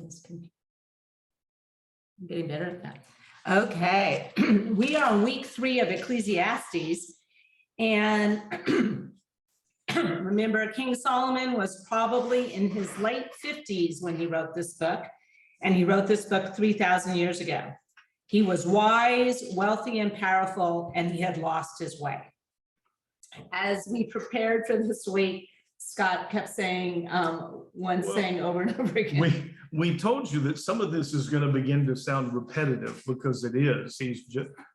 this computer. I'm getting better at that. Okay, we are on week 3 of Ecclesiastes, and remember, King Solomon was probably in his late 50s when he wrote this book, and he wrote this book 3,000 years ago. He was wise, wealthy, and powerful, and he had lost his way. As we prepared for this week, Scott kept saying saying over and over again. We told you that some of this is going to begin to sound repetitive, because it is.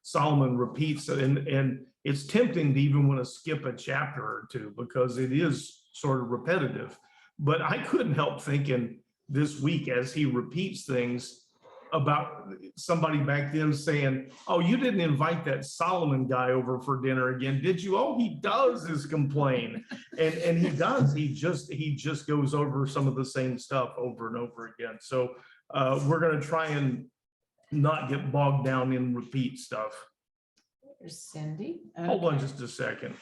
Solomon repeats it, and it's tempting to even want to skip a chapter or two because it is sort of repetitive. But I couldn't help thinking this week, as he repeats things, about somebody back then saying, "Oh, you didn't invite that Solomon guy over for dinner again, did you?" Oh, he does is complain, and he does. He just goes over some of the same stuff over and over again. So we're going to try and not get bogged down in repeat stuff. There's Cindy. Okay. Hold on just a second.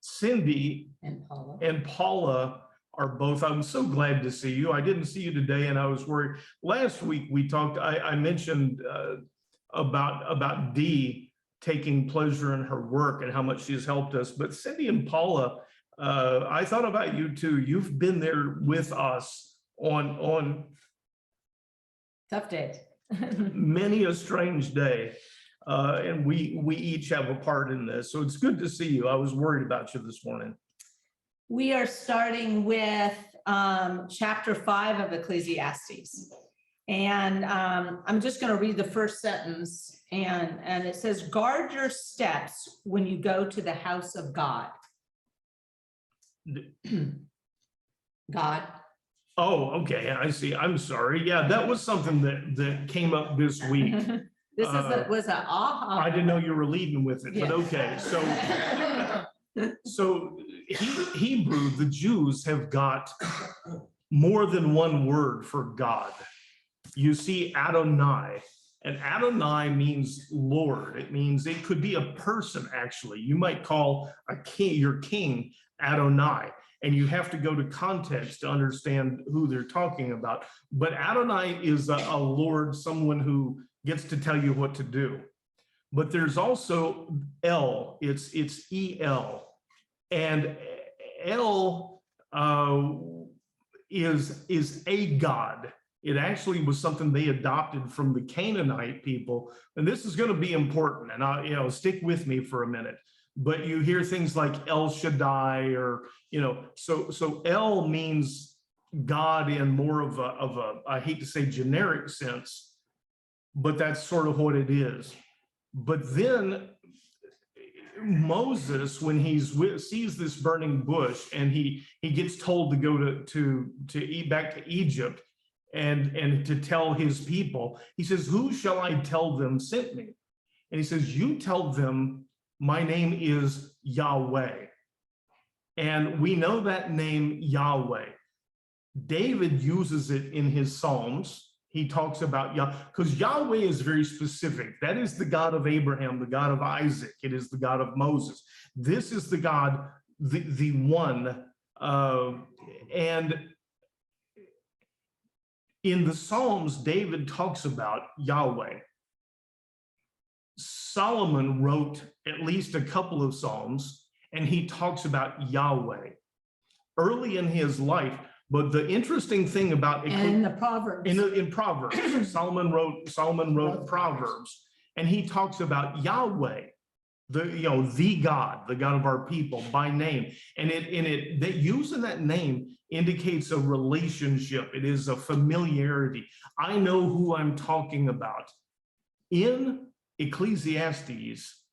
Cindy and Paula are both. I'm so glad to see you. I didn't see you today, and I was worried. Last week we talked. I mentioned about Dee taking pleasure in her work and how much she's helped us. But Cindy and Paula, I thought about you too. You've been there with us on tough days, many a strange day, and we each have a part in this. So it's good to see you. I was worried about you this morning. We are starting with chapter 5 of Ecclesiastes. And I'm just going to read the first sentence. And it says, "Guard your steps when you go to the house of God." God. Oh, okay. I see. I'm sorry. Yeah, that was something that came up this week. This was a aha. I didn't know you were leading with it, Yeah. but okay. So Hebrew, the Jews have got more than one word for God. You see Adonai, and Adonai means Lord. It means it could be a person, actually. You might call your king Adonai, and you have to go to context to understand who they're talking about. But Adonai is a Lord, someone who gets to tell you what to do. But there's also El, it's E-L. And El is a god. It actually was something they adopted from the Canaanite people. And this is going to be important. And stick with me for a minute. But you hear things like El Shaddai, or so El means God in more of a I hate to say generic sense, but that's sort of what it is. But then Moses, when sees this burning bush, and he gets told to go to back to Egypt and to tell his people, he says, "Who shall I tell them sent me?" And he says, "You tell them my name is Yahweh." And we know that name Yahweh. David uses it in his Psalms. He talks about Yahweh, because Yahweh is very specific. That is the God of Abraham, the God of Isaac. It is the God of Moses. This is the God, the one. And in the Psalms, David talks about Yahweh. Solomon wrote at least a couple of Psalms, and he talks about Yahweh early in his life. But the interesting thing about and the Proverbs, in Proverbs, Solomon wrote Proverbs, and he talks about Yahweh, the God of our people by name, and that using that name indicates a relationship. It is a familiarity. I know who I'm talking about. In Ecclesiastes,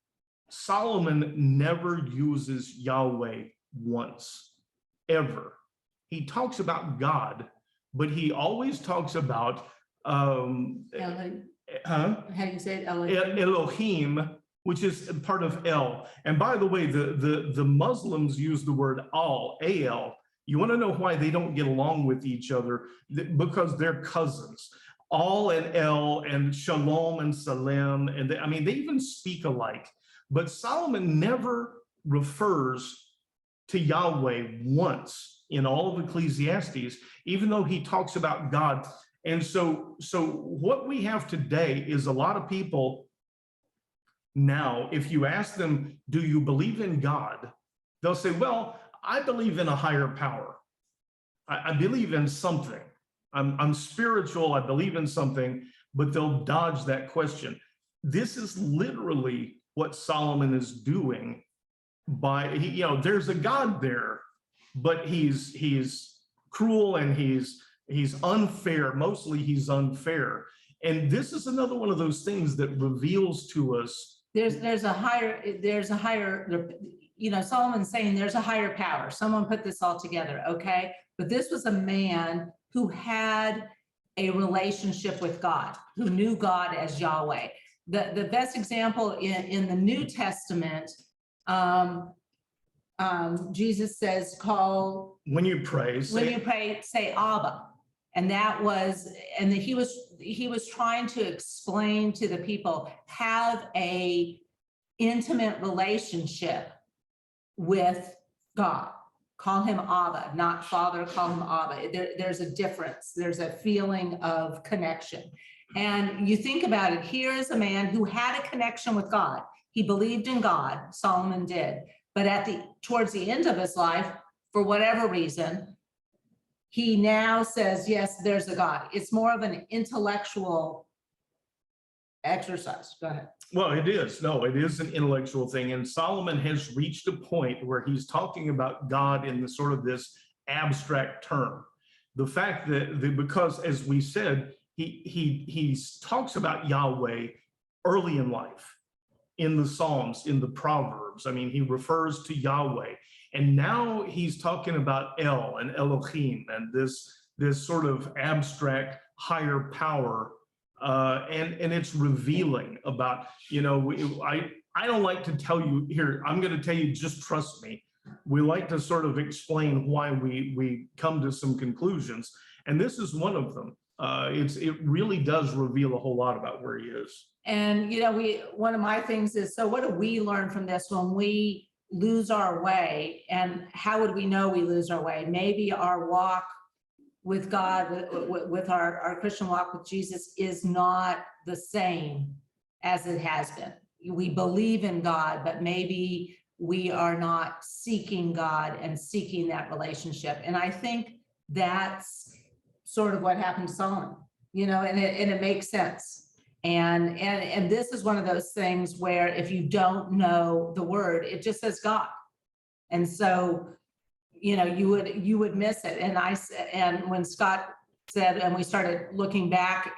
Solomon never uses Yahweh once, ever. He talks about God, but he always talks about how do you say it? Elohim, which is part of El. And by the way, the Muslims use the word Al. You want to know why they don't get along with each other? Because they're cousins. Al and El, and Shalom and Salem, and they even speak alike. But Solomon never refers to Yahweh once in all of Ecclesiastes, even though he talks about God. And so what we have today is a lot of people now, if you ask them, do you believe in God? They'll say, well, I believe in a higher power. I believe in something. I'm spiritual, I believe in something, but they'll dodge that question. This is literally what Solomon is doing by, there's a God there, but he's cruel and he's unfair. Mostly he's unfair. And this is another one of those things that reveals to us. There's a higher, Solomon's saying there's a higher power. Someone put this all together, okay? But this was a man who had a relationship with God, who knew God as Yahweh. The best example in the New Testament, Jesus says, when you pray, say Abba. And he was trying to explain to the people, have a intimate relationship with God. Call him Abba, not Father, call him Abba. There's a difference. There's a feeling of connection. And you think about it, here is a man who had a connection with God. He believed in God, Solomon did. But towards the end of his life, for whatever reason, he now says, yes, there's a God. It's more of an intellectual exercise. Go ahead. Well, it is. No, it is an intellectual thing. And Solomon has reached a point where he's talking about God in the sort of this abstract term. The fact that, because as we said, he talks about Yahweh early in life, in the Psalms, in the Proverbs. I mean, he refers to Yahweh. And now he's talking about El and Elohim and this sort of abstract higher power. And it's revealing about, I don't like to tell you here, I'm going to tell you, just trust me. We like to sort of explain why we come to some conclusions. And this is one of them. It really does reveal a whole lot about where he is. And, one of my things is, so what do we learn from this when we lose our way? And how would we know we lose our way? Maybe our walk with God, with our Christian walk with Jesus is not the same as it has been. We believe in God, but maybe we are not seeking God and seeking that relationship. And I think that's sort of what happened to Solomon, and it makes sense. And this is one of those things where if you don't know the word, it just says God. And so, you would miss it. And when Scott said, and we started looking back,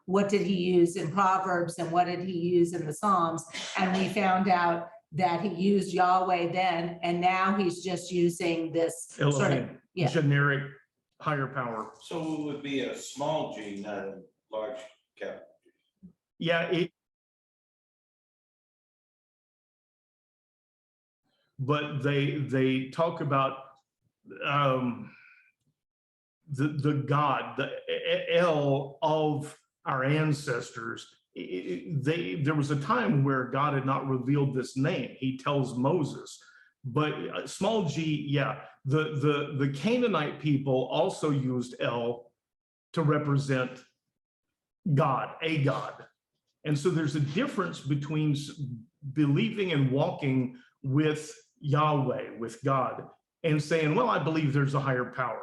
what did he use in Proverbs and what did he use in the Psalms? And we found out that he used Yahweh then, and now he's just using this Elohim, generic higher power. So it would be a small g, not a large capital. Yeah, but they talk about the God, the El of our ancestors. There was a time where God had not revealed this name. He tells Moses, but small g, yeah. The Canaanite people also used El to represent God, a God. And so there's a difference between believing and walking with Yahweh, with God, and saying, well, I believe there's a higher power.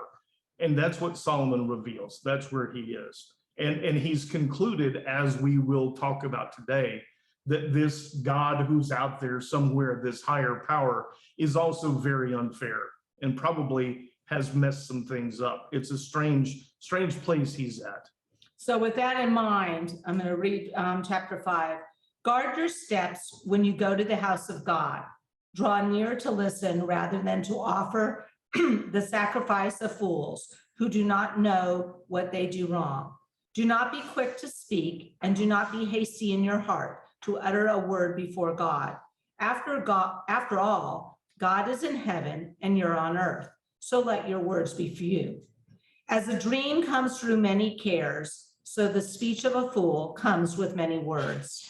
And that's what Solomon reveals. That's where he is. And he's concluded, as we will talk about today, that this God who's out there somewhere, this higher power, is also very unfair and probably has messed some things up. It's a strange place he's at. So with that in mind, I'm going to read chapter 5. Guard your steps when you go to the house of God. Draw near to listen rather than to offer the sacrifice of fools who do not know what they do wrong. Do not be quick to speak and do not be hasty in your heart to utter a word before God. After all, God is in heaven and you're on earth. So let your words be few. As a dream comes through many cares, so the speech of a fool comes with many words.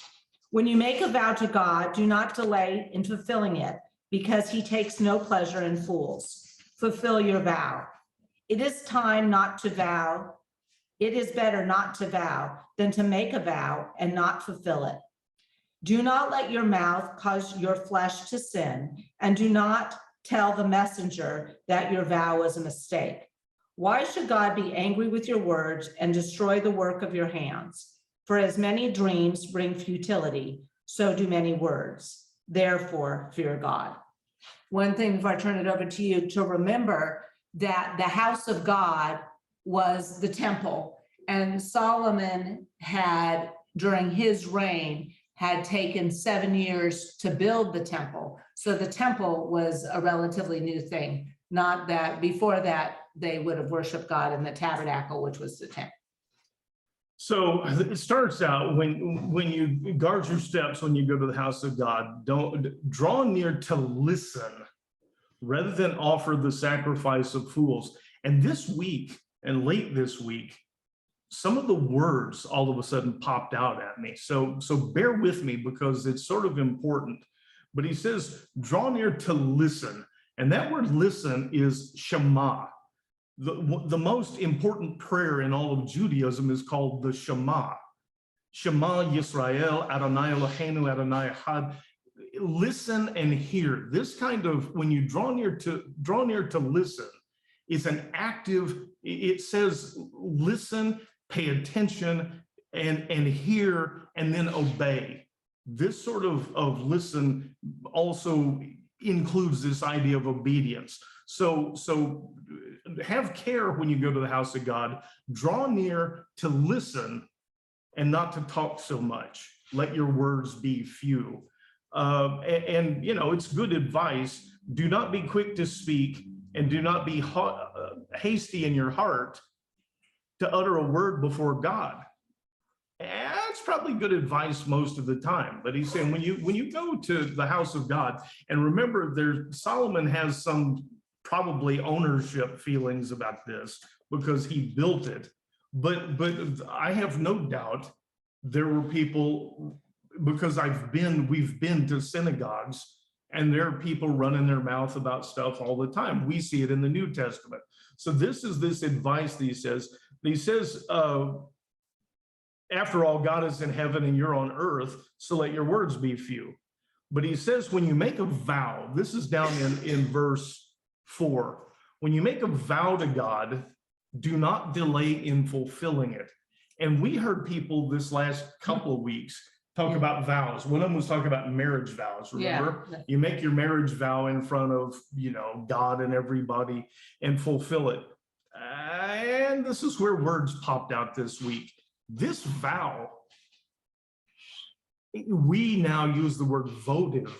When you make a vow to God, do not delay in fulfilling it, because he takes no pleasure in fools. fulfill your vow. It is time not to vow. It is better not to vow than to make a vow and not fulfill it. Do not let your mouth cause your flesh to sin, and do not tell the messenger that your vow was a mistake. Why should God be angry with your words and destroy the work of your hands? For as many dreams bring futility, so do many words. Therefore, fear God. One thing before I turn it over to you, to remember that the house of God was the temple, and Solomon had, during his reign, had taken 7 years to build the temple. So the temple was a relatively new thing, not that before that they would have worshiped God in the tabernacle, which was the tent. So it starts out when you guard your steps, when you go to the house of God, don't draw near to listen rather than offer the sacrifice of fools. And this week and late this week, some of the words all of a sudden popped out at me. So bear with me because it's sort of important. But he says, draw near to listen. And that word listen is Shema. The most important prayer in all of Judaism is called the Shema. Shema Yisrael, Adonai Eloheinu, Adonai Echad. Listen and hear. This kind of, when you draw near to listen, is an active, it says listen, pay attention, and hear, and then obey. This sort of listen also includes this idea of obedience. So have care when you go to the house of God. Draw near to listen and not to talk so much. Let your words be few. And you know, it's good advice. Do not be quick to speak, and do not be hasty in your heart to utter a word before God. That's probably good advice most of the time. But he's saying when you go to the house of God, and remember, Solomon has some probably ownership feelings about this because he built it. But I have no doubt there were people, because we've been to synagogues, and there are people running their mouth about stuff all the time. We see it in the New Testament. So this is this advice that he says. After all, God is in heaven and you're on earth, so let your words be few. But he says, when you make a vow, this is down in verse 4, when you make a vow to God, do not delay in fulfilling it. And we heard people this last couple of weeks talk about vows. One of them was talking about marriage vows, remember? Yeah. You make your marriage vow in front of, God and everybody and fulfill it. And this is where words popped out this week. This vow, we now use the word votive.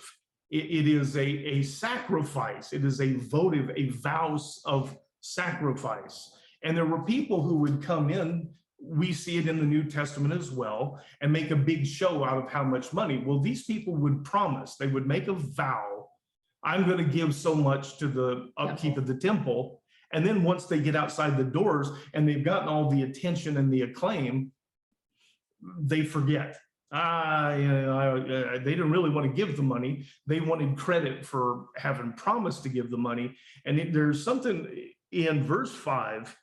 It is a sacrifice. It is a votive, a vow of sacrifice. And there were people who would come in, we see it in the New Testament as well, and make a big show out of how much money. Well, these people would promise, they would make a vow, I'm going to give so much to the upkeep of the temple. And then once they get outside the doors and they've gotten all the attention and the acclaim, they forget. They didn't really want to give the money. They wanted credit for having promised to give the money. And there's something in verse 5,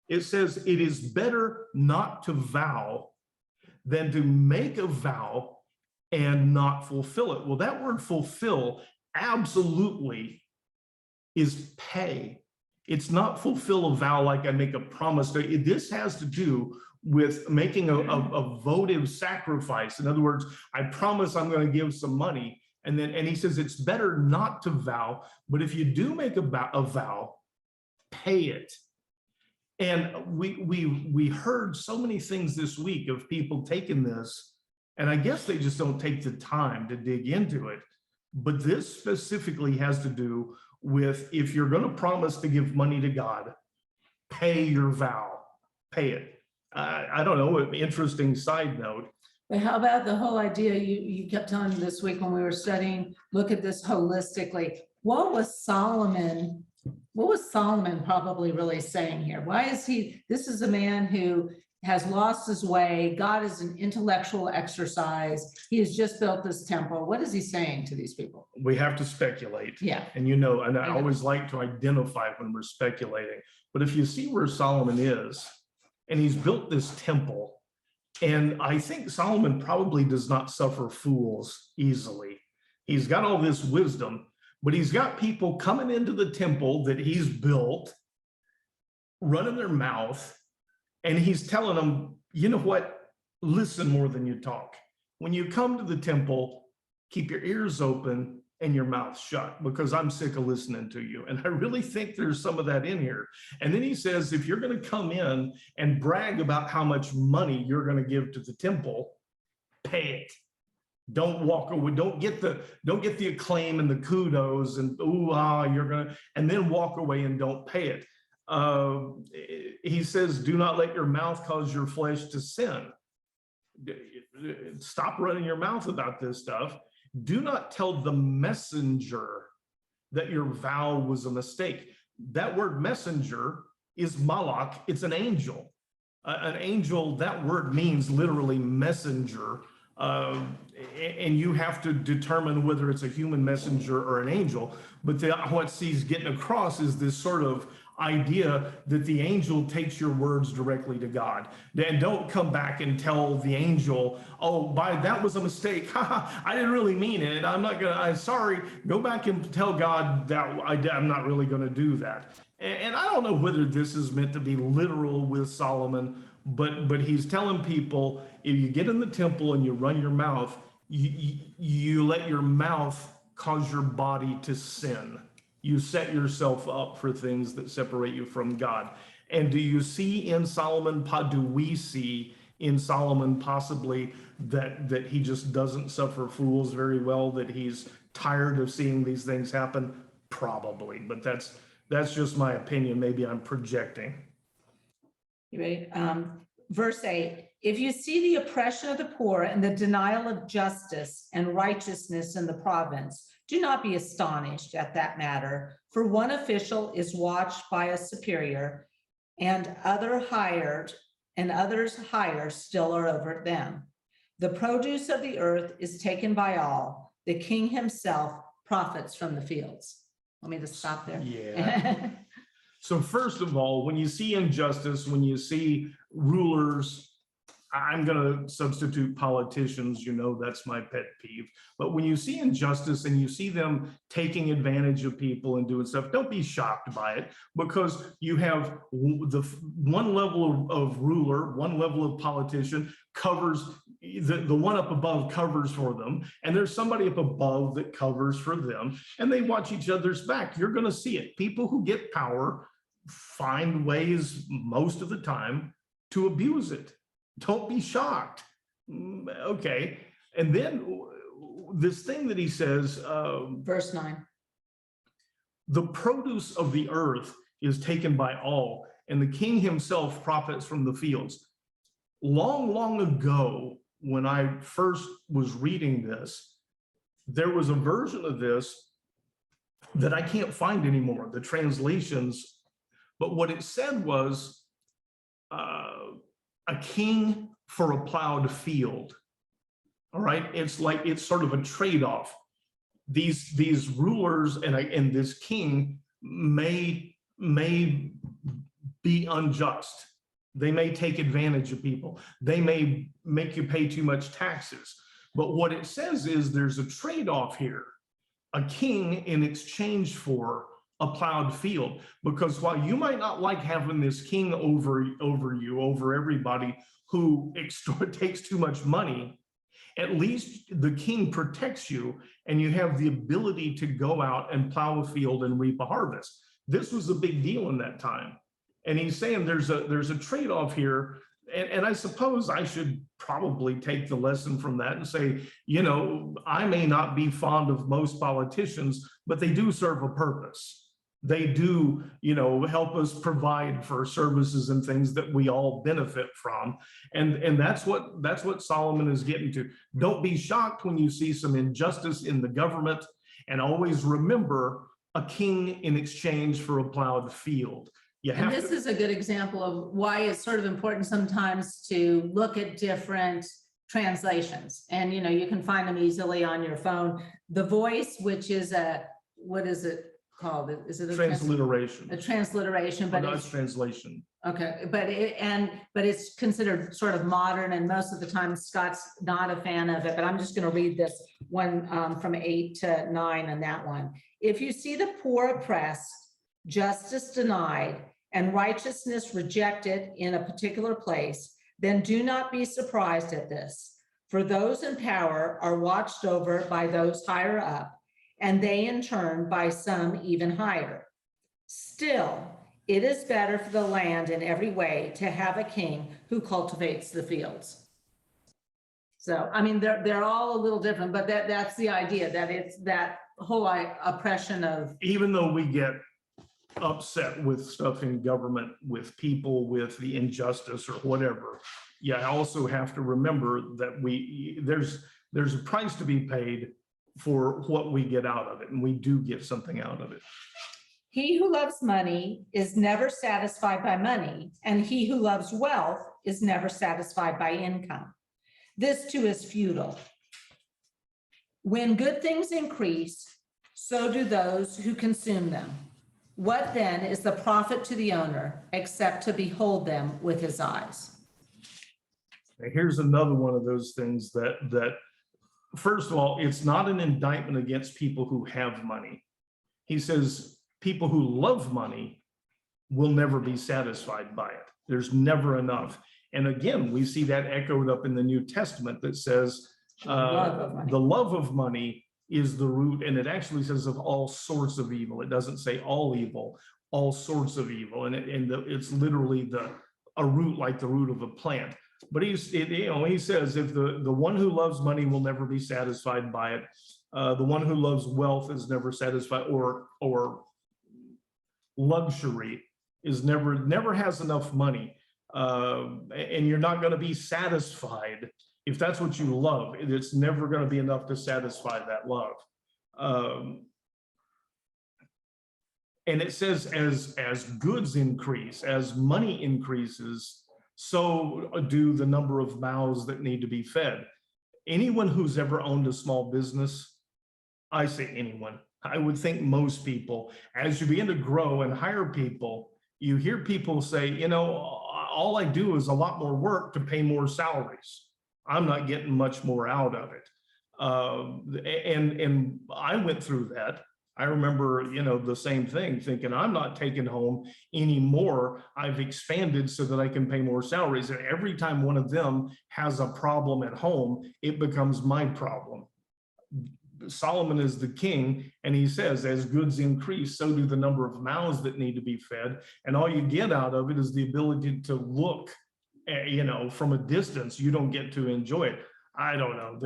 it says, it is better not to vow than to make a vow and not fulfill it. Well, that word fulfill absolutely is pay. It's not fulfill a vow like I make a promise. This has to do with making a votive sacrifice. In other words, I promise I'm going to give some money. And he says it's better not to vow, but if you do make a vow, pay it. And we heard so many things this week of people taking this, and I guess they just don't take the time to dig into it. But this specifically has to do with, if you're going to promise to give money to God, pay your vow, pay it. I don't know, an interesting side note. But how about the whole idea you kept telling me this week when we were studying, look at this holistically. What was Solomon probably really saying here? Why is this is a man who has lost his way. God is an intellectual exercise. He has just built this temple. What is he saying to these people? We have to speculate. Yeah. And and I I know. always like to identify when we're speculating. But if you see where Solomon is, and he's built this temple, and I think Solomon probably does not suffer fools easily. He's got all this wisdom, but he's got people coming into the temple that he's built, running their mouth, and he's telling them, you know what? Listen more than you talk. When you come to the temple, keep your ears open and your mouth shut, because I'm sick of listening to you. And I really think there's some of that in here. And then he says, if you're going to come in and brag about how much money you're going to give to the temple, pay it. Don't walk away. Don't get the acclaim and the kudos and you're gonna, and then walk away and don't pay it. He says, do not let your mouth cause your flesh to sin. Stop running your mouth about this stuff. Do not tell the messenger that your vow was a mistake. That word messenger is malach. It's an angel. An angel, that word means literally messenger. And you have to determine whether it's a human messenger or an angel. But what he's getting across is this sort of idea that the angel takes your words directly to God. And don't come back and tell the angel, oh, that was a mistake. I didn't really mean it. I'm sorry. Go back and tell God that I'm not really going to do that. And I don't know whether this is meant to be literal with Solomon, but he's telling people, if you get in the temple and you run your mouth, you let your mouth cause your body to sin. You set yourself up for things that separate you from God. And do you see in Solomon, do we see in Solomon possibly that he just doesn't suffer fools very well, that he's tired of seeing these things happen? Probably, but that's just my opinion. Maybe I'm projecting. You ready? Verse 8, if you see the oppression of the poor and the denial of justice and righteousness in the province, do not be astonished at that matter, for one official is watched by a superior, and others hired still are over them. The produce of the earth is taken by all. The king himself profits from the fields. Let me just stop there. Yeah. So first of all, when you see injustice, when you see rulers, I'm going to substitute politicians, that's my pet peeve. But when you see injustice and you see them taking advantage of people and doing stuff, don't be shocked by it, because you have the one level of ruler, one level of politician covers, the one up above covers for them, and there's somebody up above that covers for them, and they watch each other's back. You're going to see it. People who get power find ways most of the time to abuse it. Don't be shocked. Okay. And then this thing that he says, verse 9, the produce of the earth is taken by all, and the king himself profits from the fields. Long, long ago, when I first was reading this, there was a version of this that I can't find anymore, the translations. But what it said was a king for a plowed field. All right, it's sort of a trade-off. These rulers and this king may be unjust. They may take advantage of people. They may make you pay too much taxes. But what it says is there's a trade-off here. A king in exchange for a plowed field, because while you might not like having this king over everybody who takes too much money, at least the king protects you and you have the ability to go out and plow a field and reap a harvest. This was a big deal in that time. And he's saying there's a trade-off here. And I suppose I should probably take the lesson from that and say, I may not be fond of most politicians, but they do serve a purpose. They do, help us provide for services and things that we all benefit from. And that's what Solomon is getting to. Don't be shocked when you see some injustice in the government, and always remember a king in exchange for a plowed field. You And have this to, is a good example of why it's sort of important sometimes to look at different translations. And, you know, you can find them easily on your phone. The Voice, which is what is it called? Is it a transliteration. transliteration? But But no, it's it's translation. okay, but it's considered sort of modern, and most of the time Scott's not a fan of it, but I'm just gonna read this one from 8 to 9 on that one. If you see the poor oppressed, justice denied, and righteousness rejected in a particular place, then do not be surprised at this. For those in power are watched over by those higher up, and they in turn by some even higher. Still, it is better for the land in every way to have a king who cultivates the fields. So, I mean, they're all a little different, but that's the idea, that it's that whole oppression of, Even though we get upset with stuff in government, with people, with the injustice or whatever, you also have to remember that there's a price to be paid for what we get out of it, and we do get something out of it. he who loves money is never satisfied by money, and he who loves wealth is never satisfied by income. This too is futile. When good things increase, so do those who consume them. What then is the profit to the owner except to behold them with his eyes? Now, here's another one of those things that first of all, it's not an indictment against people who have money. He says people who love money will never be satisfied by it. There's never enough. And again, we see that echoed up in the New Testament that says the love of money is the root, and it actually says of all sorts of evil. It doesn't say all evil, all sorts of evil, and it's literally a root like the root of a plant. But he says if the one who loves money will never be satisfied by it, the one who loves wealth is never satisfied, or luxury is never has enough money, and you're not going to be satisfied. If that's what you love, it's never going to be enough to satisfy that love. And it says as goods increase, as money increases, so do the number of mouths that need to be fed. Anyone who's ever owned a small business, I say anyone, I would think most people, as you begin to grow and hire people, you hear people say, you know, all I do is a lot more work to pay more salaries. I'm not getting much more out of it. And I went through that. I remember, you know, the same thing, thinking I'm not taking home any more. I've expanded so that I can pay more salaries. And every time one of them has a problem at home, it becomes my problem. Solomon is the king, and he says, as goods increase, so do the number of mouths that need to be fed. And all you get out of it is the ability to look, you know, from a distance. You don't get to enjoy it. I don't know.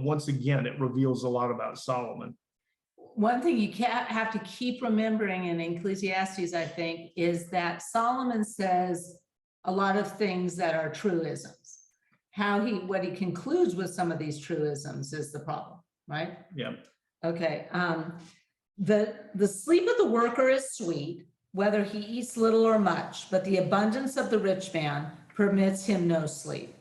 Once again, it reveals a lot about Solomon. One thing you have to keep remembering in Ecclesiastes, I think, is that Solomon says a lot of things that are truisms. What he concludes with some of these truisms is the problem, right? Yeah. Okay. The sleep of the worker is sweet, whether he eats little or much, but the abundance of the rich man permits him no sleep.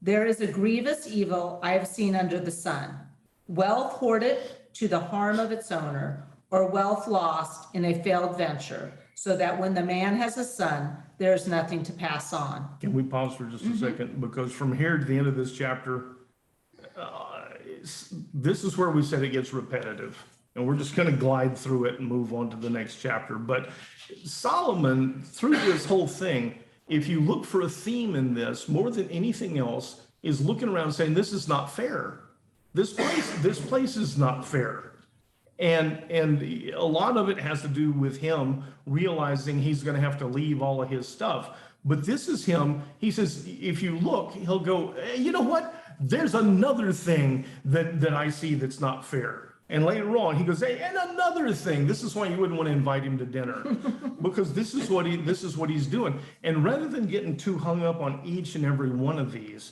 There is a grievous evil I have seen under the sun, wealth hoarded to the harm of its owner, or wealth lost in a failed venture, so that when the man has a son, there is nothing to pass on. Can we pause for just a second? Because from here to the end of this chapter, this is where we said it gets repetitive. And we're just going to glide through it and move on to the next chapter. But Solomon, through this whole thing, if you look for a theme in this, more than anything else, is looking around saying, this is not fair. This place is not fair. And a lot of it has to do with him realizing he's going to have to leave all of his stuff. But this is him. He says, if you look, he'll go, hey, you know what? There's another thing that I see that's not fair. And later on, he goes, hey, and another thing. This is why you wouldn't want to invite him to dinner, because this is what he's doing. And rather than getting too hung up on each and every one of these,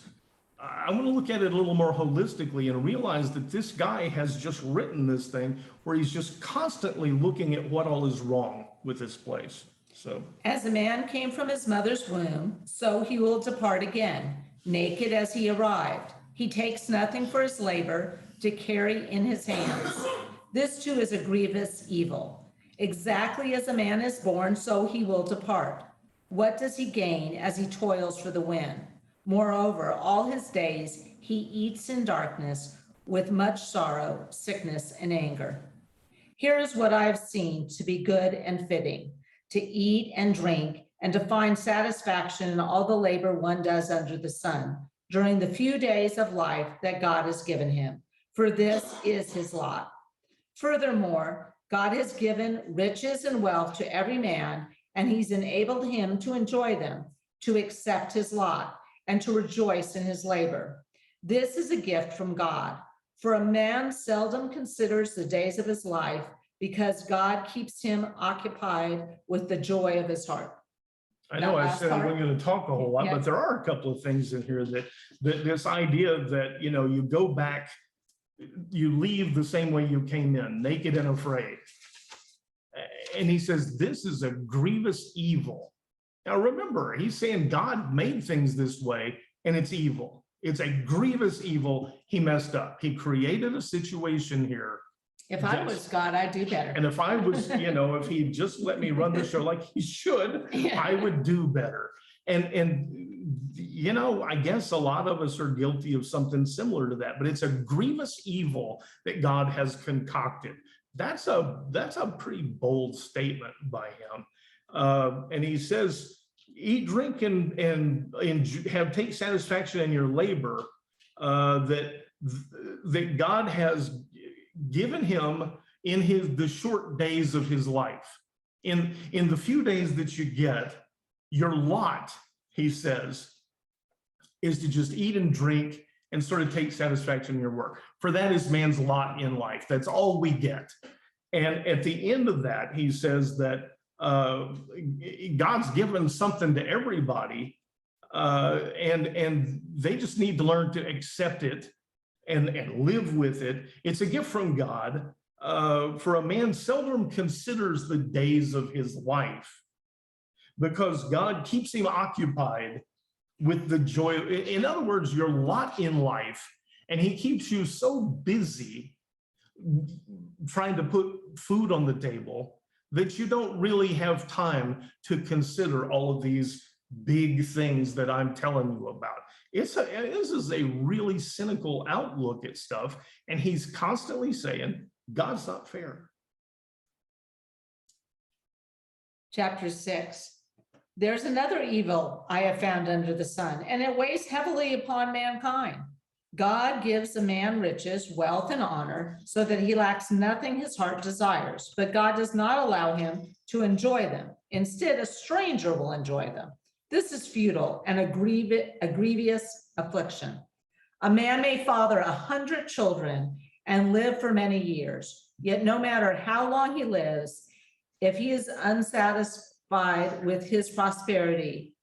I want to look at it a little more holistically and realize that this guy has just written this thing where he's just constantly looking at what all is wrong with this place. So, As a man came from his mother's womb, so he will depart again, naked as he arrived. He takes nothing for his labor to carry in his hands. This too is a grievous evil. Exactly as a man is born, so he will depart. What does he gain as he toils for the wind? Moreover, all his days he eats in darkness with much sorrow, sickness, and anger. Here is what I have seen to be good and fitting, to eat and drink, and to find satisfaction in all the labor one does under the sun during the few days of life that God has given him, for this is his lot. Furthermore, God has given riches and wealth to every man, and he's enabled him to enjoy them, to accept his lot, and to rejoice in his labor. This is a gift from God. For a man seldom considers the days of his life, because God keeps him occupied with the joy of his heart. I know That I last said I part? wasn't going to talk a whole lot, Yeah. but there are a couple of things in here that this idea that, you go back, you leave the same way you came in, naked and afraid. And he says, this is a grievous evil. Now remember, he's saying God made things this way and it's evil. It's a grievous evil. He messed up. He created a situation here. If I was God, I'd do better. And if I was, if he just let me run the show like he should, I would do better. And I guess a lot of us are guilty of something similar to that, but it's a grievous evil that God has concocted. That's a pretty bold statement by him. And he says, eat, drink, and take satisfaction in your labor, that God has given him in the short days of his life. In the few days that you get, your lot, he says, is to just eat and drink and sort of take satisfaction in your work. For that is man's lot in life. That's all we get. And at the end of that, he says that God's given something to everybody, and they just need to learn to accept it and live with it. It's a gift from God. For a man seldom considers the days of his life, because God keeps him occupied with the joy. In other words, your lot in life, and he keeps you so busy trying to put food on the table that you don't really have time to consider all of these big things that I'm telling you about. This is a really cynical outlook at stuff, and he's constantly saying God's not fair. Chapter 6. There's another evil I have found under the sun, and it weighs heavily upon mankind. God gives a man riches, wealth, and honor, so that he lacks nothing his heart desires, but God does not allow him to enjoy them. Instead, a stranger will enjoy them. This is futile and a grievous affliction. A man may father 100 children and live for many years, yet no matter how long he lives, if he is unsatisfied with his prosperity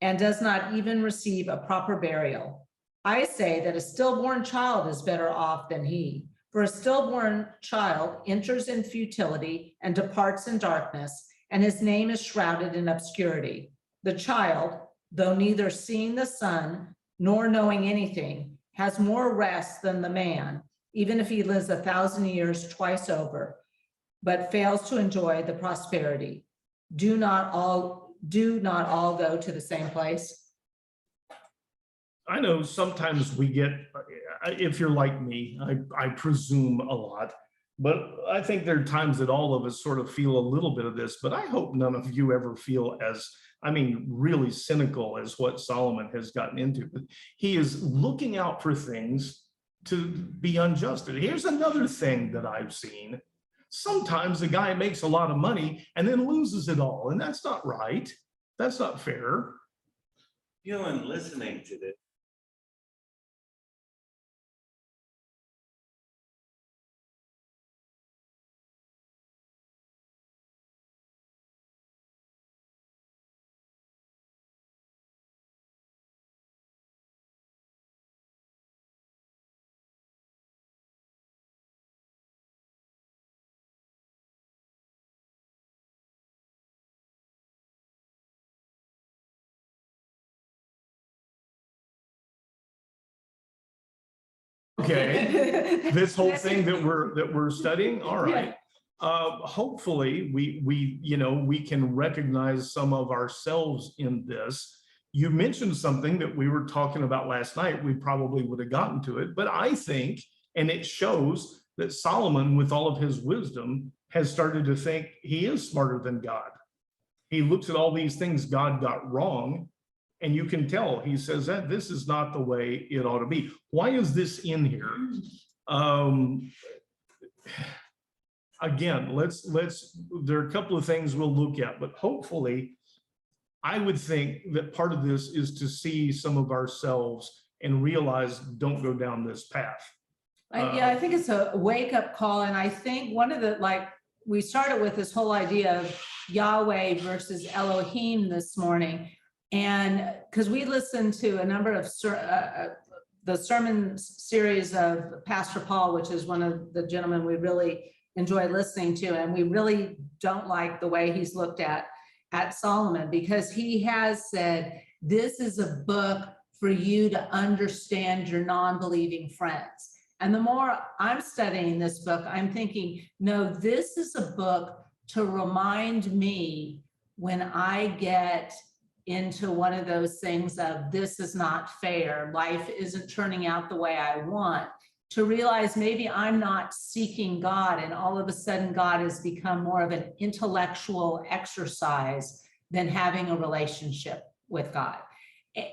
and does not even receive a proper burial, I say that a stillborn child is better off than he. For a stillborn child enters in futility and departs in darkness, and his name is shrouded in obscurity. The child, though neither seeing the sun nor knowing anything, has more rest than the man, even if he lives 1,000 years twice over, but fails to enjoy the prosperity. Do not all go to the same place? I know sometimes we get, if you're like me, I presume a lot, but I think there are times that all of us sort of feel a little bit of this, but I hope none of you ever feel as, really cynical as what Solomon has gotten into. But he is looking out for things to be unjust. And here's another thing that I've seen. Sometimes a guy makes a lot of money and then loses it all, and that's not right. That's not fair. Feeling listening to this. Okay, this whole thing that we're studying, all right. Yeah. Hopefully we can recognize some of ourselves in this. You mentioned something that we were talking about last night. We probably would have gotten to it, but I think, and it shows that Solomon, with all of his wisdom, has started to think he is smarter than God. He looks at all these things God got wrong, and you can tell, he says that this is not the way it ought to be. Why is this in here? Again, there are a couple of things we'll look at, but hopefully I would think that part of this is to see some of ourselves and realize, don't go down this path. Yeah, I think it's a wake-up call, and I think one of the, like, we started with this whole idea of Yahweh versus Elohim this morning, and because we listened to a number of the sermon series of Pastor Paul, which is one of the gentlemen we really enjoy listening to, and we really don't like the way he's looked at Solomon, because he has said, this is a book for you to understand your non-believing friends. And the more I'm studying this book, I'm thinking, no, this is a book to remind me when I get into one of those things of this is not fair, life isn't turning out the way I want, to realize maybe I'm not seeking God, and all of a sudden God has become more of an intellectual exercise than having a relationship with God.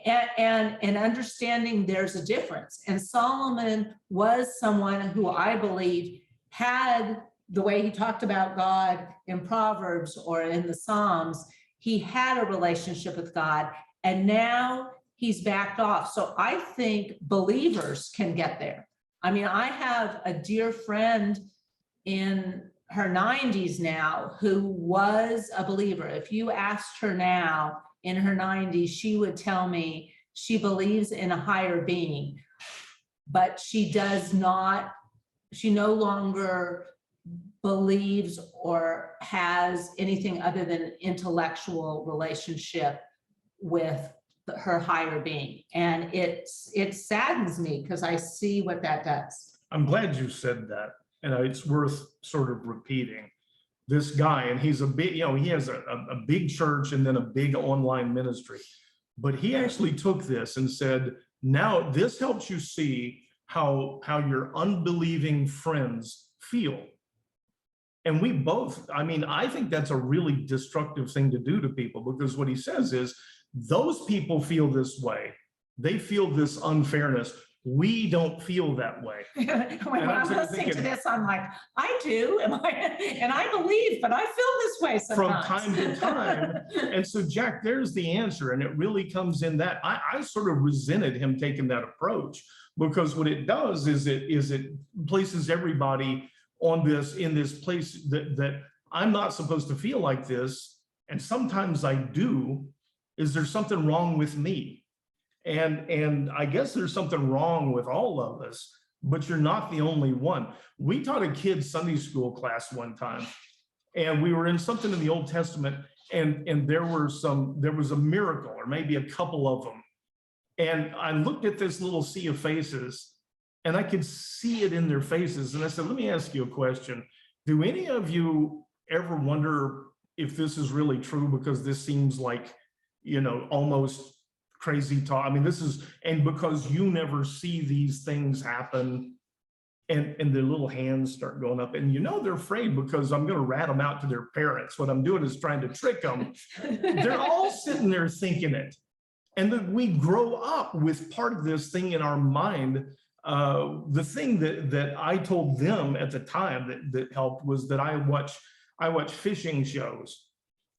And understanding there's a difference. And Solomon was someone who I believe had, the way he talked about God in Proverbs or in the Psalms, he had a relationship with God, and now he's backed off. So I think believers can get there. I mean, I have a dear friend in her 90s now who was a believer. If you asked her now in her 90s, she would tell me she believes in a higher being, but she no longer believes or has anything other than an intellectual relationship with her higher being. And it saddens me because I see what that does. I'm glad you said that. And it's worth sort of repeating. This guy, and he's a big, he has a big church and then a big online ministry. But he actually took this and said, now this helps you see how your unbelieving friends feel. And we both, I think that's a really destructive thing to do to people, because what he says is, those people feel this way. They feel this unfairness. We don't feel that way. When I'm listening to this, I'm like, I do, and I believe, but I feel this way sometimes. From time to time. And so, Jack, there's the answer. And it really comes in that I sort of resented him taking that approach, because what it does is it places everybody in this place that I'm not supposed to feel like this. And sometimes I do. Is there something wrong with me? And I guess there's something wrong with all of us, but you're not the only one. We taught a kid's Sunday school class one time, and we were in something in the Old Testament, and there was a miracle, or maybe a couple of them. And I looked at this little sea of faces, and I could see it in their faces. And I said, let me ask you a question. Do any of you ever wonder if this is really true? Because this seems like, almost crazy talk. And because you never see these things happen, and their little hands start going up, and they're afraid, because I'm going to rat them out to their parents. What I'm doing is trying to trick them. They're all sitting there thinking it. And that we grow up with part of this thing in our mind. The thing that I told them at the time that helped was that I watch fishing shows.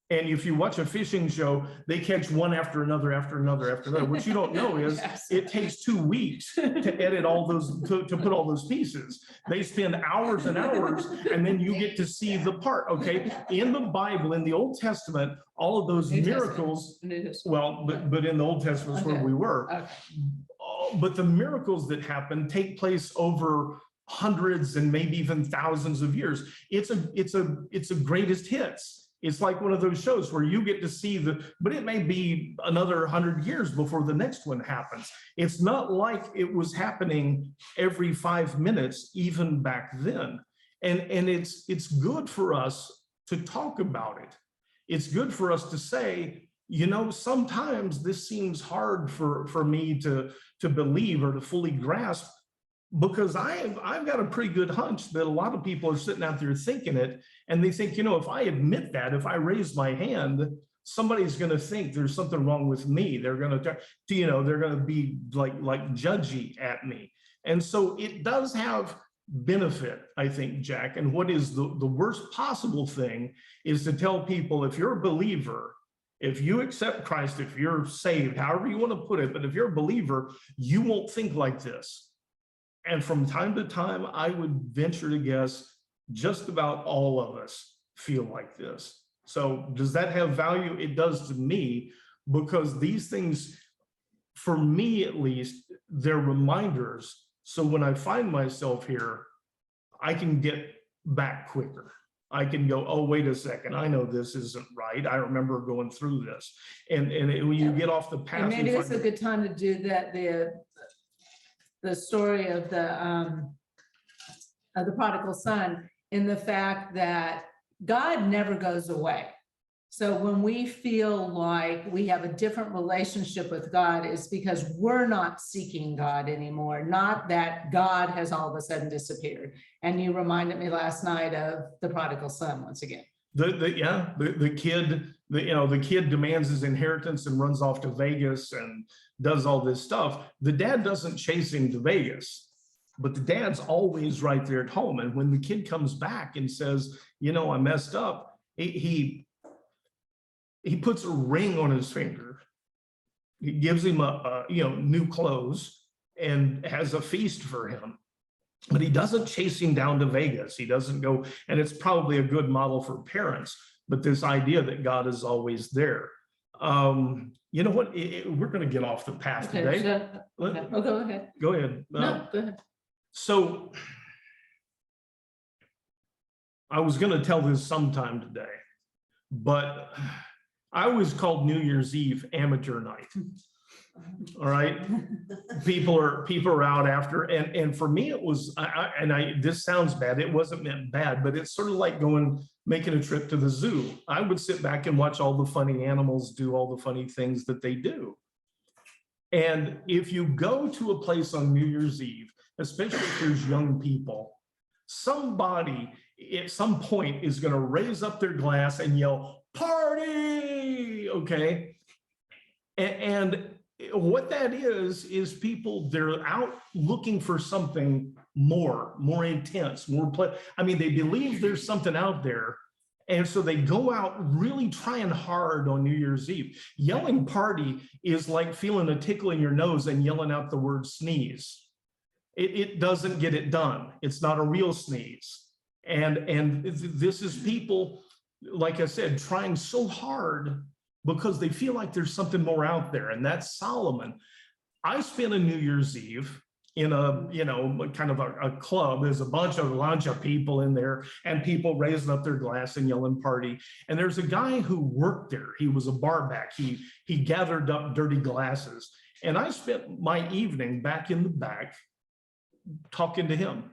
And if you watch a fishing show, they catch one after another, after another, after another. What you don't know is it takes 2 weeks to edit all those, to put all those pieces. They spend hours and hours, and then you get to see the part, okay? In the Bible, in the Old Testament, all of those miracles, well, but in the Old Testament is where we were. Okay. But the miracles that happen take place over hundreds and maybe even thousands of years. It's a greatest hits. It's like one of those shows where you get to see but it may be another 100 years before the next one happens. It's not like it was happening every 5 minutes, even back then. And it's good for us to talk about it. It's good for us to say, sometimes this seems hard for me to believe or to fully grasp, because I've got a pretty good hunch that a lot of people are sitting out there thinking it, and they think, if I admit that, if I raise my hand, somebody's going to think there's something wrong with me. They're going to, they're going to be like judgy at me. And so it does have benefit, I think, Jack. And what is the worst possible thing is to tell people, if you're a believer, if you accept Christ, if you're saved, however you want to put it, but if you're a believer, you won't think like this. And from time to time, I would venture to guess just about all of us feel like this. So does that have value? It does to me, because these things, for me at least, they're reminders. So when I find myself here, I can get back quicker. I can go, oh, wait a second, I know this isn't right. I remember going through this. And when you get off the path. And maybe it's a good time to do that, the story of the prodigal son, in the fact that God never goes away. So when we feel like we have a different relationship with God, it's because we're not seeking God anymore, not that God has all of a sudden disappeared. And you reminded me last night of the prodigal son once again. The kid demands his inheritance and runs off to Vegas and does all this stuff. The dad doesn't chase him to Vegas, but the dad's always right there at home. And when the kid comes back and says, I messed up, he puts a ring on his finger. He gives him new clothes and has a feast for him. But he doesn't chase him down to Vegas. He doesn't go, and it's probably a good model for parents, but this idea that God is always there. You know what? We're going to get off the path today. Go ahead. Go ahead. No, go ahead. So I was going to tell this sometime today, but I always called New Year's Eve amateur night. All right. People are out after, and for me, it was, this sounds bad. It wasn't meant bad, but it's sort of like making a trip to the zoo. I would sit back and watch all the funny animals do all the funny things that they do. And if you go to a place on New Year's Eve, especially if there's young people, somebody at some point is going to raise up their glass and yell, "Party!" Okay. And what that is people, they're out looking for something more intense, they believe there's something out there. And so they go out really trying hard on New Year's Eve. Yelling party is like feeling a tickle in your nose and yelling out the word sneeze. It doesn't get it done. It's not a real sneeze. And this is people, like I said, trying so hard because they feel like there's something more out there. And that's Solomon. I spent a New Year's Eve in a, kind of a club. There's a bunch of people in there and people raising up their glass and yelling party. And there's a guy who worked there. He was a barback. He gathered up dirty glasses. And I spent my evening back in the back talking to him,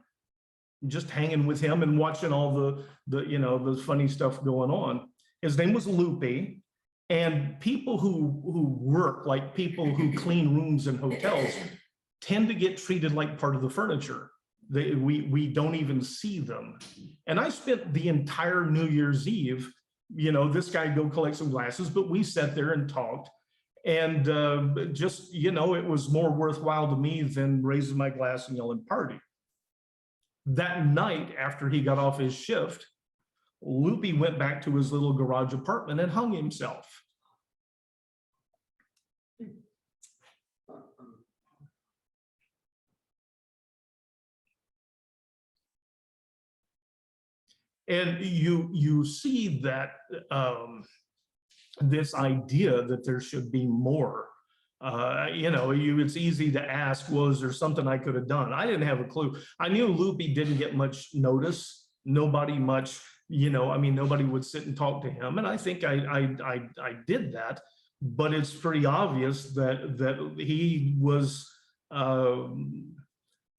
just hanging with him and watching all the funny stuff going on. His name was Loopy. And people who work, like people who clean rooms in hotels, tend to get treated like part of the furniture. We don't even see them. And I spent the entire New Year's Eve, this guy go collect some glasses, but we sat there and talked. And it was more worthwhile to me than raising my glass and yelling party. That night, after he got off his shift, Loopy went back to his little garage apartment and hung himself. And you see that this idea that there should be more. It's easy to ask, was there something I could have done? I didn't have a clue. I knew Loopy didn't get much notice. Nobody much I mean, nobody would sit and talk to him. And I think I did that, but it's pretty obvious that he was,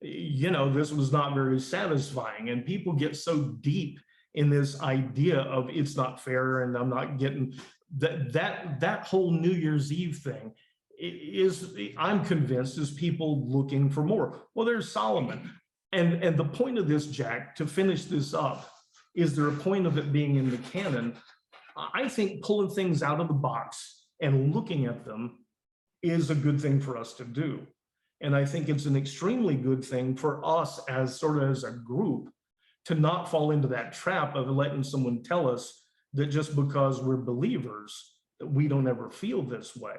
this was not very satisfying. And people get so deep in this idea of it's not fair and I'm not getting that whole New Year's Eve thing is, I'm convinced, is people looking for more. Well, there's Solomon. And the point of this, Jack, to finish this up, is there a point of it being in the canon? I think pulling things out of the box and looking at them is a good thing for us to do. And I think it's an extremely good thing for us as sort of as a group to not fall into that trap of letting someone tell us that just because we're believers, that we don't ever feel this way.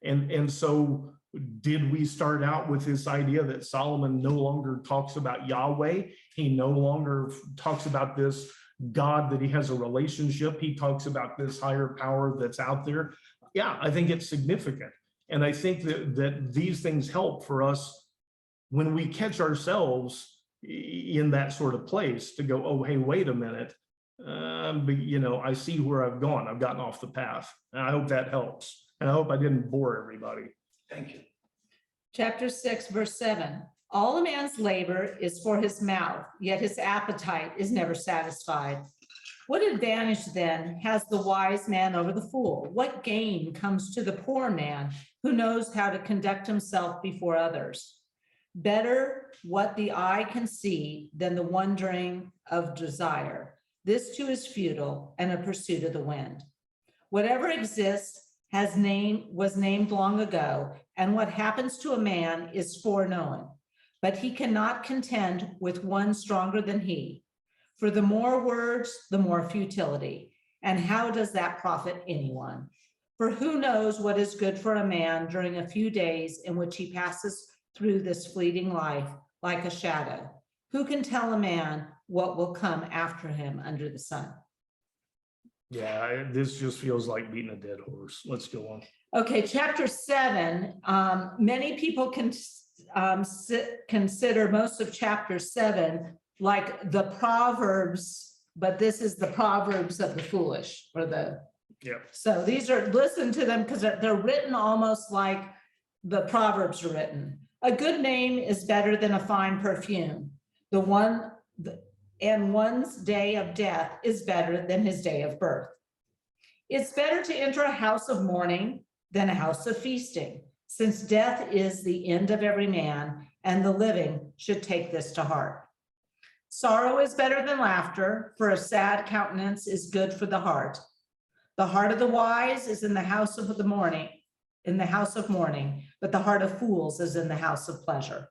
And so did we start out with this idea that Solomon no longer talks about Yahweh? He no longer talks about this God that he has a relationship. He talks about this higher power that's out there. Yeah, I think it's significant. And I think that these things help for us when we catch ourselves in that sort of place to go, oh, hey, wait a minute. I see where I've gone. I've gotten off the path. And I hope that helps. And I hope I didn't bore everybody. Thank you. Chapter 6, verse 7. All a man's labor is for his mouth, yet his appetite is never satisfied. What advantage then has the wise man over the fool? What gain comes to the poor man who knows how to conduct himself before others? Better what the eye can see than the wandering of desire. This too is futile and a pursuit of the wind. Whatever exists was named long ago, and what happens to a man is foreknown. But he cannot contend with one stronger than he. For the more words, the more futility. And how does that profit anyone? For who knows what is good for a man during a few days in which he passes through this fleeting life like a shadow? Who can tell a man what will come after him under the sun? Yeah, this just feels like beating a dead horse. Let's go on. Okay, chapter 7. Many people can consider most of chapter 7 like the Proverbs, but this is the Proverbs of the foolish, or the. Yeah. So these are, listen to them because they're written almost like the Proverbs are written. A good name is better than a fine perfume. And one's day of death is better than his day of birth. It's better to enter a house of mourning than a house of feasting, since death is the end of every man, and the living should take this to heart. Sorrow is better than laughter, for a sad countenance is good for the heart. The heart of the wise is in the house of mourning, but the heart of fools is in the house of pleasure.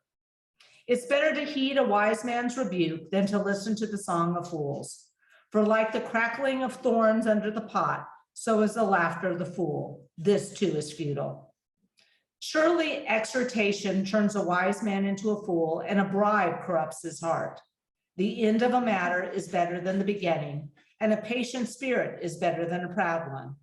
It's better to heed a wise man's rebuke than to listen to the song of fools. For like the crackling of thorns under the pot, so is the laughter of the fool. This too is futile. Surely exhortation turns a wise man into a fool, and a bribe corrupts his heart. The end of a matter is better than the beginning, and a patient spirit is better than a proud one.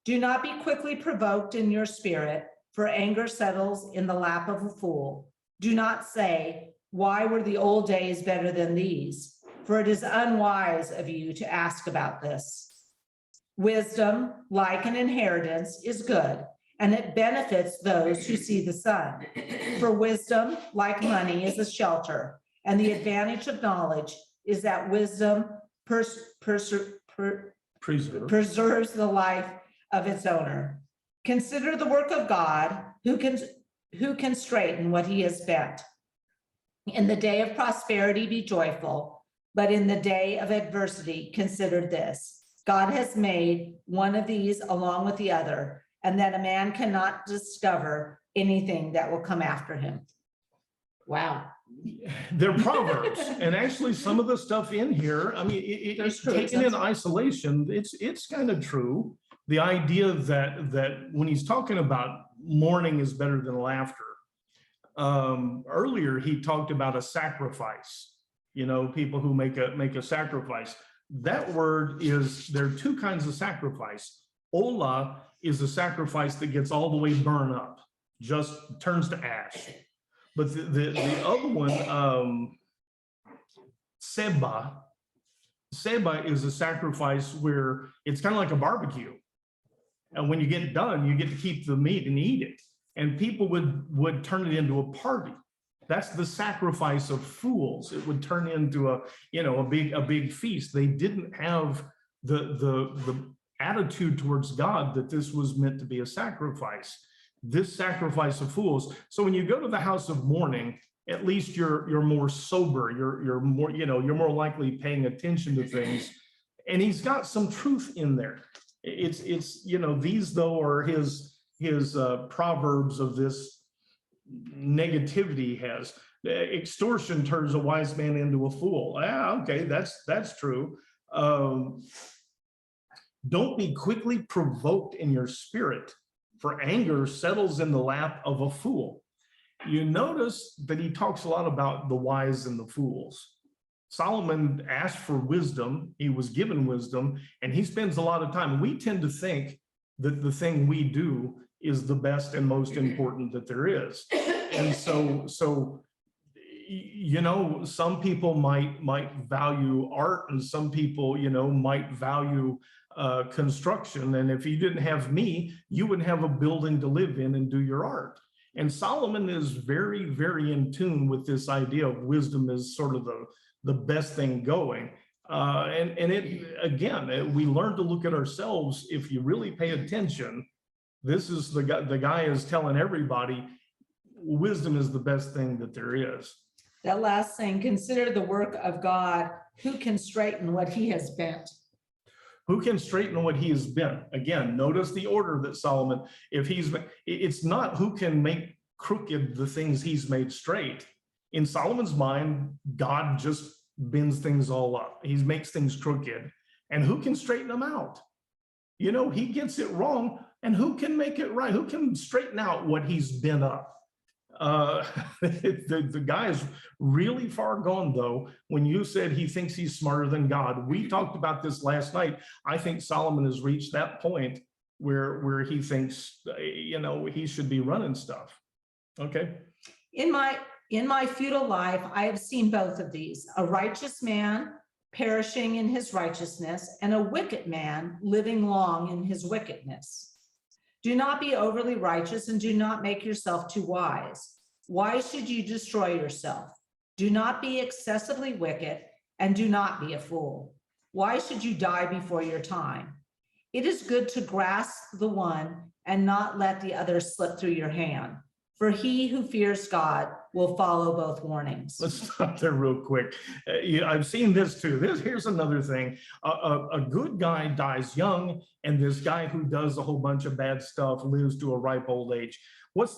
Do not be quickly provoked in your spirit, for anger settles in the lap of a fool. Do not say, why were the old days better than these? For it is unwise of you to ask about this. Wisdom, like an inheritance, is good, and it benefits those who see the sun. For wisdom, like money, is a shelter, and the advantage of knowledge is that wisdom preserves the life of its owner. Consider the work of God, who can straighten what he has bent. In the day of prosperity, be joyful, but in the day of adversity, consider this. God has made one of these along with the other, and that a man cannot discover anything that will come after him. Wow. They're Proverbs. And actually some of the stuff in here, I mean, it's taken in isolation. It's kind of true. The idea that when he's talking about mourning is better than laughter. Earlier, he talked about a sacrifice, people who make a sacrifice. That word is, there are two kinds of sacrifice. Ola is a sacrifice that gets all the way burned up, just turns to ash. But the other one, Seba, Seba is a sacrifice where it's kind of like a barbecue. And when you get done, you get to keep the meat and eat it. And people would turn it into a party. That's the sacrifice of fools. It would turn into a big feast. They didn't have the attitude towards God that this was meant to be a sacrifice. This sacrifice of fools. So when you go to the house of mourning, at least you're more sober. You're more, you're more likely paying attention to things. And he's got some truth in there. It's these though are his proverbs of this negativity he has. Extortion turns a wise man into a fool. Okay, that's true. Don't be quickly provoked in your spirit, for anger settles in the lap of a fool. You notice that he talks a lot about the wise and the fools. Solomon asked for wisdom, he was given wisdom, and he spends a lot of time. We tend to think that the thing we do is the best and most important that there is. And so some people might value art, and some people, might value construction. And if you didn't have me, you wouldn't have a building to live in and do your art. And Solomon is very, very in tune with this idea of wisdom as sort of the best thing going. We learn to look at ourselves. If you really pay attention, this is the guy is telling everybody, wisdom is the best thing that there is. That last thing, consider the work of God, who can straighten what he has bent. Who can straighten what he has bent? Again, notice the order that Solomon, it's not who can make crooked the things he's made straight. In Solomon's mind, God just bends things all up. He makes things crooked. And who can straighten them out? He gets it wrong. And who can make it right? Who can straighten out what he's bent up? The guy is really far gone, though. When you said he thinks he's smarter than God, we talked about this last night. I think Solomon has reached that point where he thinks, he should be running stuff. Okay. In my feudal life, I have seen both of these: a righteous man perishing in his righteousness, and a wicked man living long in his wickedness. Do not be overly righteous, and do not make yourself too wise. Why should you destroy yourself? Do not be excessively wicked, and do not be a fool. Why should you die before your time? It is good to grasp the one and not let the other slip through your hand. For he who fears God will follow both warnings. Let's stop there real quick. I've seen this too. Here's another thing. A good guy dies young, and this guy who does a whole bunch of bad stuff lives to a ripe old age.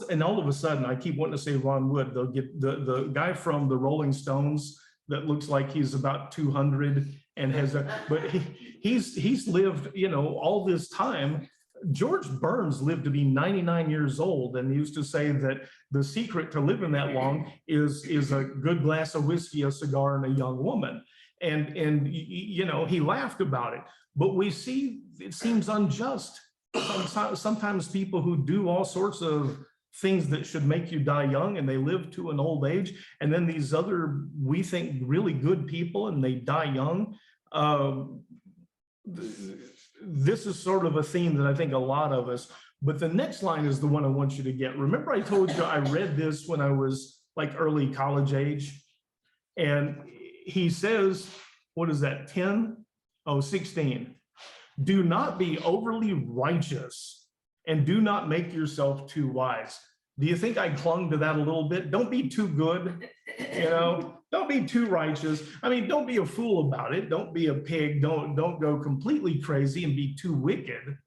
And all of a sudden, I keep wanting to say Ron Wood. They'll get the guy from the Rolling Stones that looks like he's about 200 and but he's lived, all this time. George Burns lived to be 99 years old, and used to say that the secret to living that long is a good glass of whiskey, a cigar, and a young woman. And he laughed about it. But we see it seems unjust. Sometimes people who do all sorts of things that should make you die young, and they live to an old age, and then these other, we think, really good people, and they die young. This is sort of a theme that I think a lot of us, but the next line is the one I want you to get. Remember, I told you I read this when I was like early college age, and he says, what is that, 16. Do not be overly righteous, and do not make yourself too wise. Do you think I clung to that a little bit? Don't be too good, don't be too righteous. I mean, don't be a fool about it. Don't be a pig. Don't go completely crazy and be too wicked.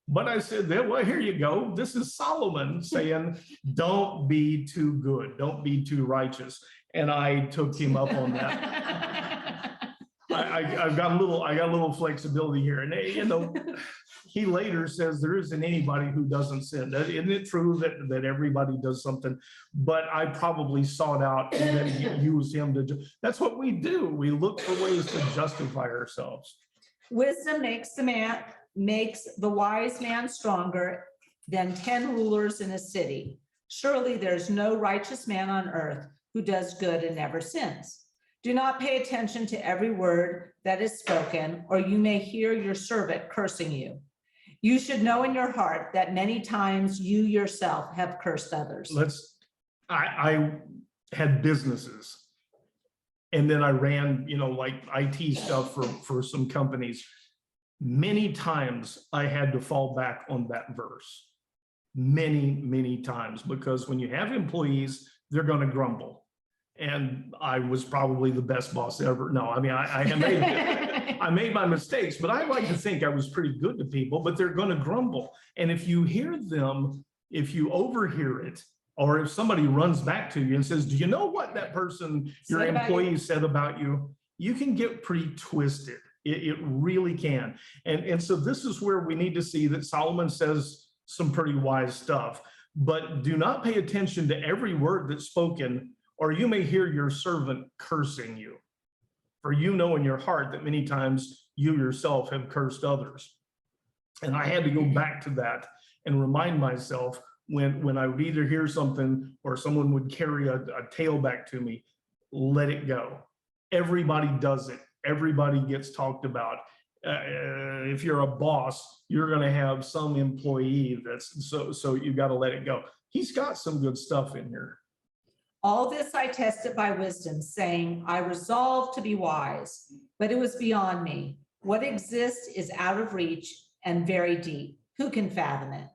But I said, well, here you go. This is Solomon saying, don't be too good. Don't be too righteous. And I took him up on that. I got a little flexibility here. And he later says there isn't anybody who doesn't sin. Isn't it true that everybody does something? But I probably sought out and then use him to. That's what we do. We look for ways to justify ourselves. Wisdom makes the wise man stronger than 10 rulers in a city. Surely there's no righteous man on earth who does good and never sins. Do not pay attention to every word that is spoken, or you may hear your servant cursing you. You should know in your heart that many times you yourself have cursed others. I had businesses. And then I ran, like IT stuff for some companies. Many times I had to fall back on that verse. Many, many times, because when you have employees, they're going to grumble. And I was probably the best boss ever. No, I mean, I made my mistakes, but I like to think I was pretty good to people, but they're going to grumble. And if you hear them, if you overhear it, or if somebody runs back to you and says, do you know what that person, your employee said about you? You can get pretty twisted. It really can. And so this is where we need to see that Solomon says some pretty wise stuff, but do not pay attention to every word that's spoken, or you may hear your servant cursing you. For you know in your heart that many times you yourself have cursed others. And I had to go back to that and remind myself when I would either hear something or someone would carry a tale back to me, let it go. Everybody does it. Everybody gets talked about. If you're a boss, you're going to have some employee that's so you got to let it go. He's got some good stuff in here. All this I tested by wisdom, saying, I resolved to be wise, but it was beyond me. What exists is out of reach and very deep. Who can fathom it?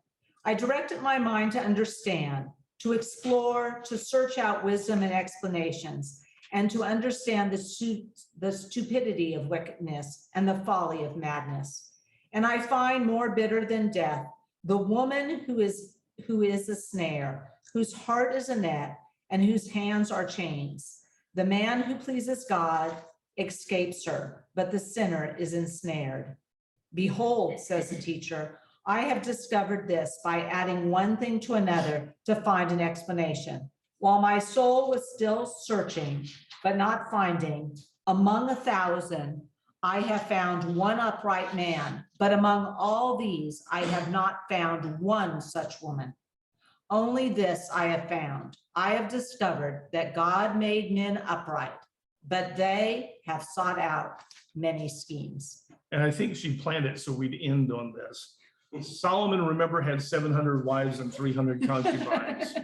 I directed my mind to understand, to explore, to search out wisdom and explanations, and to understand the stupidity of wickedness and the folly of madness. And I find more bitter than death the woman who is a snare, whose heart is a net, and whose hands are chains. The man who pleases God escapes her, but the sinner is ensnared. Behold, says the teacher, I have discovered this by adding one thing to another to find an explanation. While my soul was still searching, but not finding, among 1,000, I have found one upright man, but among all these, I have not found one such woman. Only this I have found. I have discovered that God made men upright, but they have sought out many schemes. And I think she planned it so we'd end on this. Solomon, remember, had 700 wives and 300 concubines.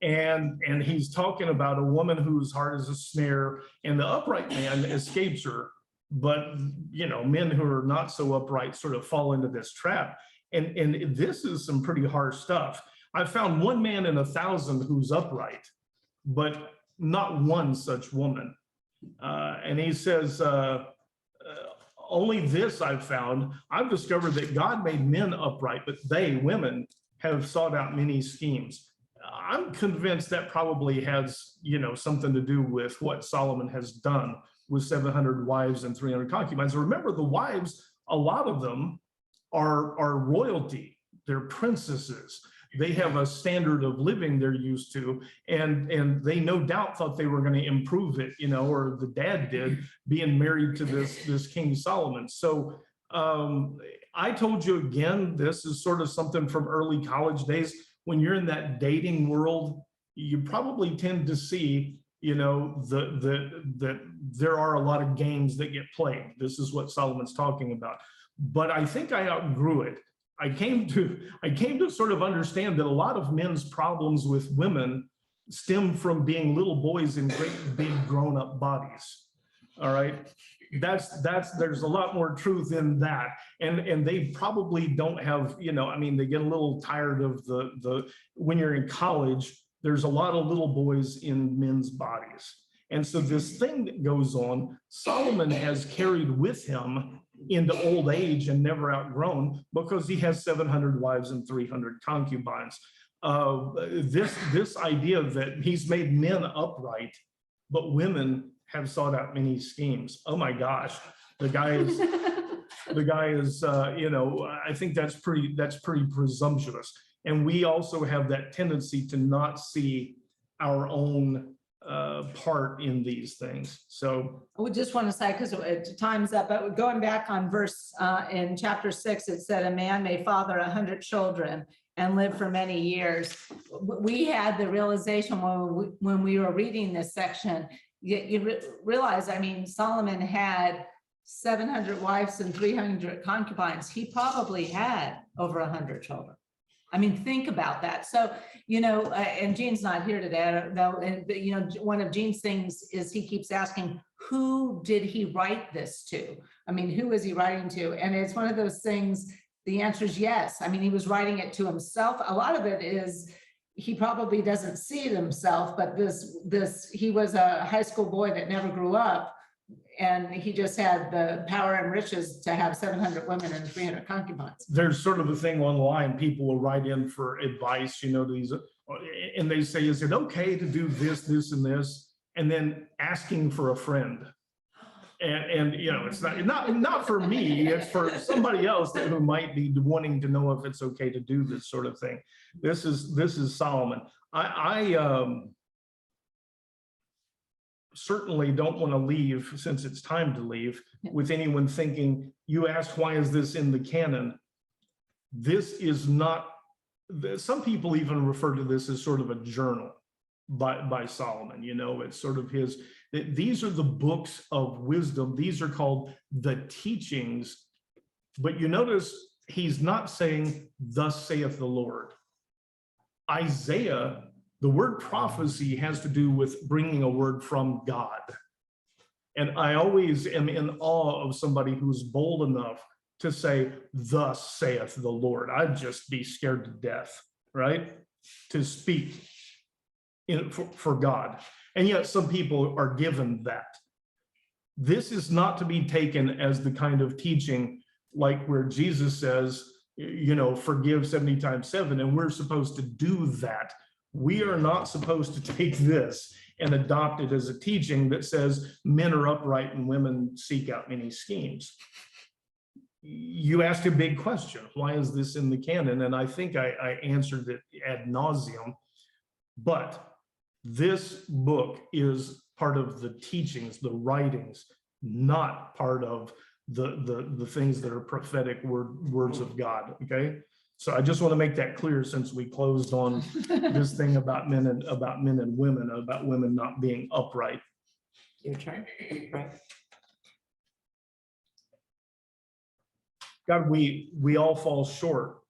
And he's talking about a woman whose heart is a snare, and the upright man escapes her. But, men who are not so upright sort of fall into this trap. And this is some pretty harsh stuff. I found one man in 1,000 who's upright, but not one such woman. And he says, only this I've found. I've discovered that God made men upright, but they, women, have sought out many schemes. I'm convinced that probably has, something to do with what Solomon has done with 700 wives and 300 concubines. Remember, the wives, a lot of them are royalty. They're princesses. They have a standard of living they're used to, and they no doubt thought they were going to improve it, or the dad did, being married to this King Solomon. So I told you again, this is sort of something from early college days. When you're in that dating world, you probably tend to see, that there are a lot of games that get played. This is what Solomon's talking about. But I think I outgrew it. I came to sort of understand that a lot of men's problems with women stem from being little boys in great big grown-up bodies. All right, there's a lot more truth in that, and they probably don't have, they get a little tired of when you're in college, there's a lot of little boys in men's bodies. And so this thing that goes on, Solomon has carried with him into old age and never outgrown, because he has 700 wives and 300 concubines. This idea that he's made men upright, but women have sought out many schemes. Oh my gosh, the guy is, I think that's pretty presumptuous. And we also have that tendency to not see our own part in these things. So we just want to say, because time's up, but going back on verse in chapter 6, it said a man may father 100 children and live for many years. We had the realization when we were reading this section, realize, I mean, Solomon had 700 wives and 300 concubines. He probably had over 100 children. I mean, think about that. So, and Gene's not here today, I don't know. And, one of Gene's things is he keeps asking, who did he write this to? I mean, who is he writing to? And it's one of those things, the answer is yes. I mean, he was writing it to himself. A lot of it is, he probably doesn't see it himself, but he was a high school boy that never grew up. And he just had the power and riches to have 700 women and 300 concubines. There's sort of a thing online, people will write in for advice, these, and they say, is it okay to do this, this, and this? And then asking for a friend. And it's not for me, it's for somebody else who might be wanting to know if it's okay to do this sort of thing. This is Solomon. I certainly don't want to leave, since it's time to leave, with anyone thinking, you asked, why is this in the canon? This is not, some people even refer to this as sort of a journal by Solomon. It's sort of these are the books of wisdom. These are called the teachings. But you notice he's not saying, thus saith the Lord. Isaiah, the word prophecy has to do with bringing a word from God. And I always am in awe of somebody who's bold enough to say, thus saith the Lord. I'd just be scared to death, right? To speak for God. And yet some people are given that. This is not to be taken as the kind of teaching like where Jesus says, forgive 70 times 7, and we're supposed to do that. We are not supposed to take this and adopt it as a teaching that says men are upright and women seek out many schemes. You asked a big question. Why is this in the canon? And I think I answered it ad nauseum. But this book is part of the teachings, the writings, not part of the things that are prophetic words of God. Okay. So I just want to make that clear, since we closed on this thing about men and women, about women not being upright. Your turn. Right. God, we all fall short.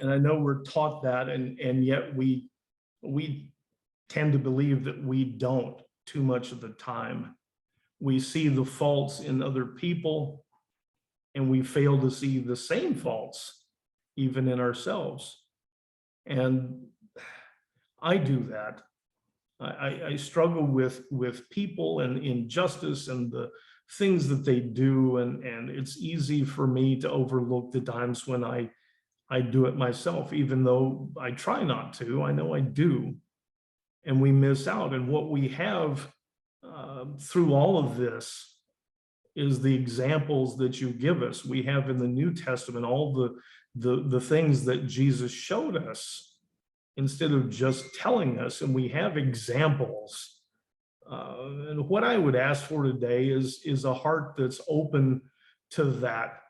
And I know we're taught that, and yet we tend to believe that we don't too much of the time. We see the faults in other people, and we fail to see the same faults even in ourselves. And I do that. I struggle with people and injustice and the things that they do, and it's easy for me to overlook the times when I do it myself, even though I try not to. I know I do. And we miss out. And what we have through all of this is the examples that you give us. We have in the New Testament all the things that Jesus showed us instead of just telling us, and we have examples. And what I would ask for today is a heart that's open to that,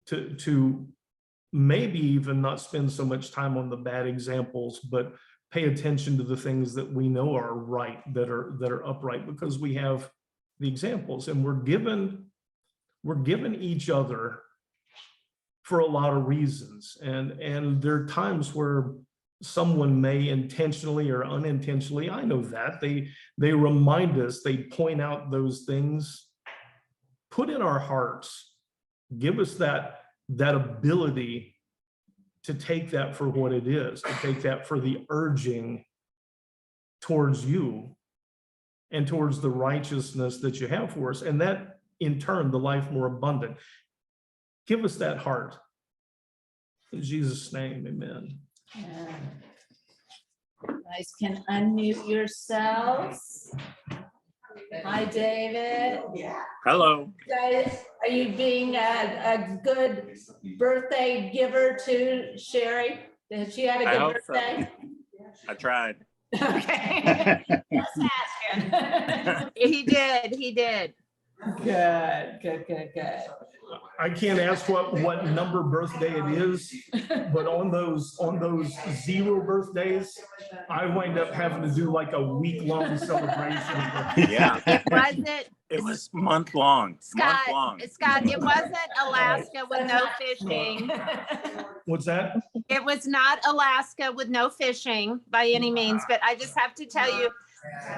to maybe even not spend so much time on the bad examples, but pay attention to the things that we know are right, that are upright, because we have the examples, and we're given each other for a lot of reasons. And there are times where someone may intentionally or unintentionally, I know that, they remind us, they point out those things, put in our hearts, give us that ability to take that for what it is, to take that for the urging towards you and towards the righteousness that you have for us, and that in turn, the life more abundant. Give us that heart. In Jesus' name, amen. Yeah. You guys can unmute yourselves. Hi, David. Hello. Guys, are you being a good birthday giver to Sherry? Did she have a I good hope so. birthday? I tried. Okay. Just asking. He did. Good. I can't ask what number birthday it is, but on those 0 birthdays, I wind up having to do like a week-long celebration. Yeah, It wasn't, it was month long. Scott, it wasn't Alaska with no fishing. What's that? It was not Alaska with no fishing by any means, but I just have to tell you,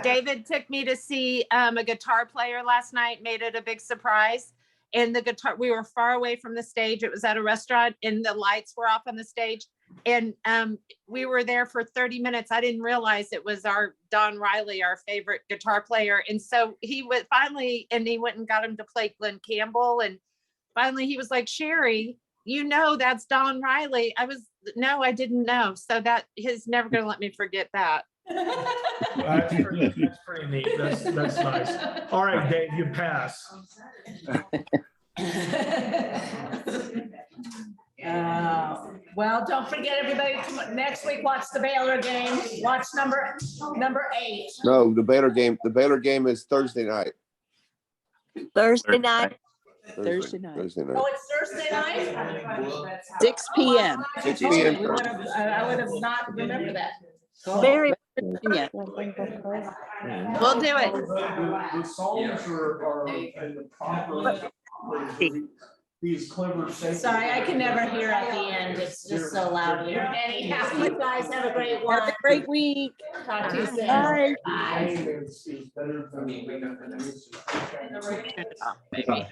David took me to see a guitar player last night, made it a big surprise. And the guitar, we were far away from the stage. It was at a restaurant and the lights were off on the stage. And we were there for 30 minutes. I didn't realize it was our Don Riley, our favorite guitar player. And so he went finally, and he went and got him to play Glenn Campbell. And finally he was like, Sherry, you know, that's Don Riley. No, I didn't know. So that he's never going to let me forget that. That's pretty neat. That's nice. All right, Dave, you pass. Well, don't forget, everybody, next week, watch the Baylor game. Watch number 8. No, the Baylor game is Thursday night. Thursday night, Thursday night. Oh, it's Thursday night? 6 p.m. 6 p.m. I would have not remembered that. Very Virginia. We'll do it. The songs are in the proper. These clever. Sorry, I can never hear at the end. It's just so loud here. Anyhow, you guys have a great one. Have a great week. Talk to you soon. Bye. Bye. Better than. Maybe.